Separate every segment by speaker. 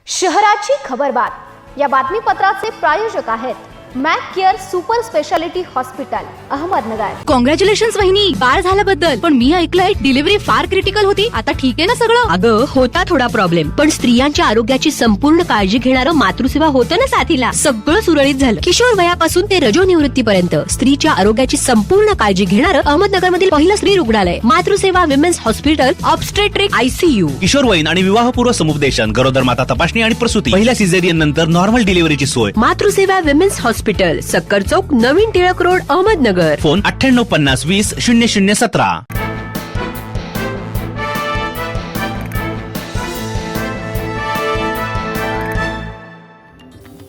Speaker 1: शहराची खबरबात या बातमीपत्राचे प्रायोजक आहेत Mac care super speciality hospital Ahmednagar.
Speaker 2: Congratulations वहिनी, बाळ झाल्याबद्दल। पण मी ऐकलंय डिलिव्हरी फार क्रिटिकल होती। आता ठीक आहे ना सगळं?
Speaker 3: अगं होता थोडा प्रॉब्लेम, पण स्त्रियांच्या आरोग्याची संपूर्ण काळजी घेणारं मातृसेवा होतं ना साथीला। सगळं सुरळीत झालं। किशोर वयापासून ते रजोनिवृत्तीपर्यंत स्त्रीच्या आरोग्याची संपूर्ण काळजी घेणारं अहमदनगर मधील पहिलं स्त्री रुग्णालय Matruseva women's hospital obstetric ICU।
Speaker 4: किशोरवयीन आणि विवाहपूर्व समुपदेशन, गरोदर माता तपासणी आणि प्रसूती, पहिल्या सिझेरियन नंतर नॉर्मल डिलिव्हरीची सोय।
Speaker 3: मातृसेवा विमेन्स हॉस्पिटल, सक्कर चौक, नवीन टिळक रोड, अहमदनगर।
Speaker 4: फोन 9850200017।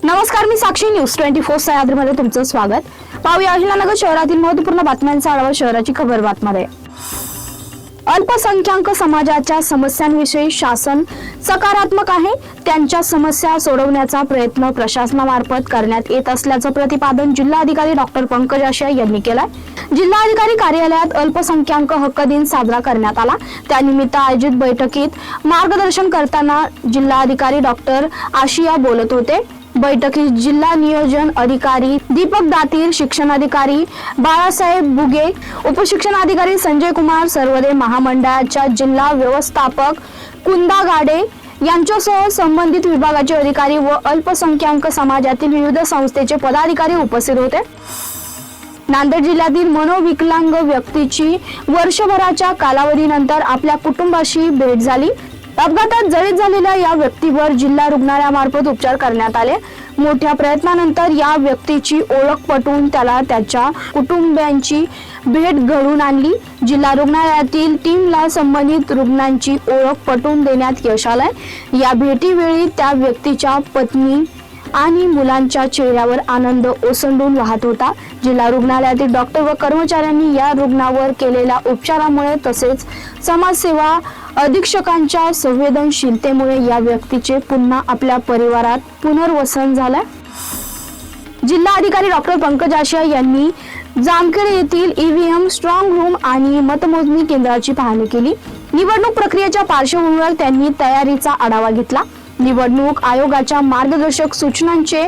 Speaker 1: नमस्कार, मी साक्षी, न्यूज 24 सह्याद्रीमध्ये तुमचं स्वागत। पाहूया अहिल्यानगर शहरातील महत्त्वपूर्ण बातम्यांचा आढावा शहराची खबरबातमध्ये। अल्पसंख्याक समाजाच्या समस्यांविषयी शासन सकारात्मक आहे। त्यांच्या समस्या सोडवण्याचा प्रयत्न प्रशासनामार्फत करण्यात येत असल्याचं प्रतिपादन जिल्हाधिकारी डॉक्टर पंकज आशिया यांनी केलंय। जिल्हाधिकारी कार्यालयात अल्पसंख्याक हक्क दिन साजरा करण्यात आला। त्यानिमित्त आयोजित बैठकीत मार्गदर्शन करताना जिल्हाधिकारी डॉक्टर आशिया बोलत होते। बैठकीत जिल्हा नियोजन अधिकारी दीपक दातीर, शिक्षणाधिकारी बाळासाहेब बुगे, उपशिक्षणाधिकारी संजय कुमार सर्वदे, महामंडळाच्या जिल्हा व्यवस्थापक कुंदा गाडे यांच्यासह संबंधित विभागाचे अधिकारी व अल्पसंख्याक समाजातील विविध संस्थेचे पदाधिकारी उपस्थित होते। नांदेड जिल्ह्यातील मनोविकलांग व्यक्तीची वर्षभराच्या कालावधीनंतर आपल्या कुटुंबाशी भेट झाली। अपघातात जळीत झालेल्या या व्यक्तीवर जिल्हा रुग्णालयामार्फत उपचार करण्यात आले। मोठ्या प्रयत्नानंतर या व्यक्तीची ओळख पटवून त्याला त्याच्या कुटुंबियांची भेट घडवून आणली। जिल्हा रुग्णालयातील टीमला संबंधित रुग्णांची ओळख पटवून देण्यात यश आलंय। या भेटीवेळी त्या व्यक्तीच्या पत्नी आणि मुलांच्या चेहऱ्यावर आनंद ओसंडून वाहत होता। जिल्हा रुग्णालयातील डॉक्टर व कर्मचाऱ्यांनी या रुग्णावर केलेल्या उपचारामुळे तसेच समाजसेवा अधीक्षकांच्या संवेदनशीलतेमुळे या व्यक्तीचे पुन्हा आपल्या परिवारात पुनर्वसन झाले। जिल्हाधिकारी डॉक्टर पंकज आशिया यांनी जामखेड येथील EVM स्ट्रॉंग रूम आणि मतमोजणी केंद्राची पाहणी केली। निवडणूक प्रक्रियेच्या पार्श्वभूमीवर त्यांनी तयारीचा आढावा घेतला। निवडणूक आयोगाच्या मार्गदर्शक सूचनांचे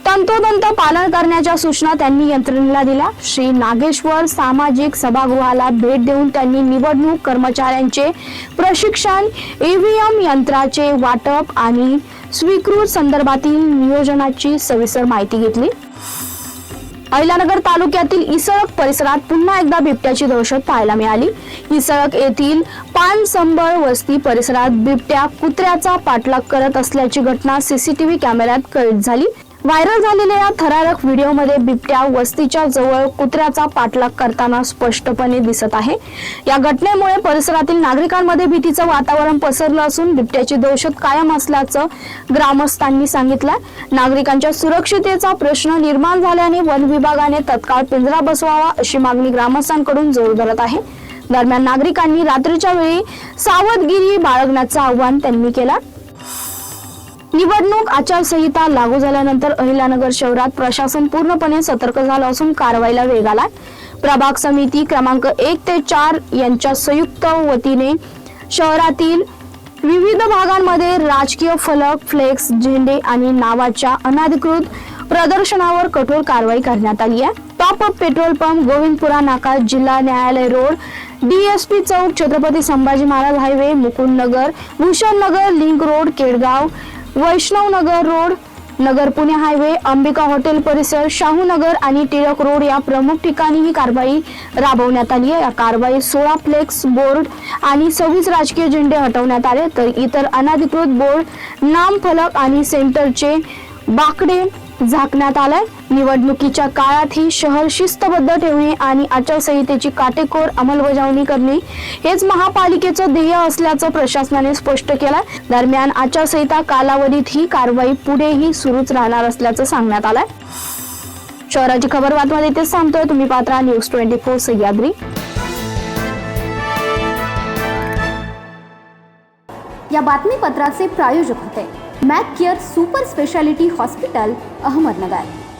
Speaker 1: तंतोतंत पालन करण्याच्या सूचना त्यांनी यंत्रणेला दिल्या। श्री नागेश्वर सामाजिक सभागृहाला भेट देऊन त्यांनी निवडणूक कर्मचाऱ्यांचे प्रशिक्षण, EVM यंत्राचे वाटप आणि स्वीकृत संदर्भातील नियोजनाची सविस्तर माहिती घेतली। अहिल्यानगर तालुक्यातील इसळक परिसरात पुन्हा एकदा बिबट्याची दहशत पाहायला मिळाली। इसळक येथील पानसंबळ वस्ती परिसरात बिबट्या कुत्र्याचा पाठलाग करत असल्याची घटना CCTV कॅमेऱ्यात कैद झाली। व्हायरल झालेल्या या थरारक व्हिडिओमध्ये बिबट्या वस्तीच्या जवळ कुत्र्याचा पाठलाग करताना स्पष्टपणे दिसत आहे। या घटनेमुळे परिसरातील नागरिकांमध्ये भीतीचं वातावरण पसरलं असून बिबट्याची दहशत कायम असल्याचं ग्रामस्थांनी सांगितलं। नागरिकांच्या सुरक्षिततेचा प्रश्न निर्माण झाल्याने वन विभागाने तत्काळ पिंजरा बसवावा अशी मागणी ग्रामस्थांकडून जोर धरत आहे। दरम्यान नागरिकांनी रात्रीच्या वेळी सावधगिरी बाळगण्याचं आवाहन त्यांनी केलं। निवडणूक आचारसंहिता लागू झाल्यानंतर अहिल्यानगर शहरात प्रशासन पूर्णपणे सतर्क झालं असून कारवाईला वेग आलाय। प्रभाग समिती क्रमांक 1 ते 4 यांच्या संयुक्त वतीने शहरातील विविध भागांमध्ये राजकीय फलक, फ्लेक्स, झेंडे आणि नावाच्या अनधिकृत प्रदर्शनावर कठोर कारवाई करण्यात आली आहे। Top up petrol pump, Govindpura नाका, जिल्हा न्यायालय रोड, DSP चौक, छत्रपती संभाजी महाराज हायवे, मुकुंद नगर, भूषण नगर, लिंक रोड, केडगाव, वैष्णव नगर road, Nagar Pune highway, Ambika hotel परिसर, शाहू नगर आणि टिळक रोड या प्रमुख ठिकाणी ही कारवाई राबवण्यात आली आहे। या कारवाईत 16 फ्लेक्स बोर्ड आणि 26 राजकीय झेंडे हटवण्यात आले, तर इतर अनधिकृत बोर्ड, नाम फलक आणि सेंटरचे बाकडे झाकण्यात आलाय। निवडणुकीच्या काळात ही शहर शिस्तबद्ध ठेवणे आणि आचारसंहितेची काटेकोर अंमलबजावणी करणे हेच महापालिकेचं ध्येय असल्याचं प्रशासनाने स्पष्ट केलं। दरम्यान आचारसंहिता कालावधीत ही कारवाई पुढेही सुरूच राहणार असल्याचं सांगण्यात आलंय। शहराची खबरबातमध्ये इथेच थांबतोय। तुम्ही पाहत राहा न्यूज 24 सह्याद्री। या बातमीपत्राचे प्रायोजक होते Mac care super speciality hospital Ahmednagar.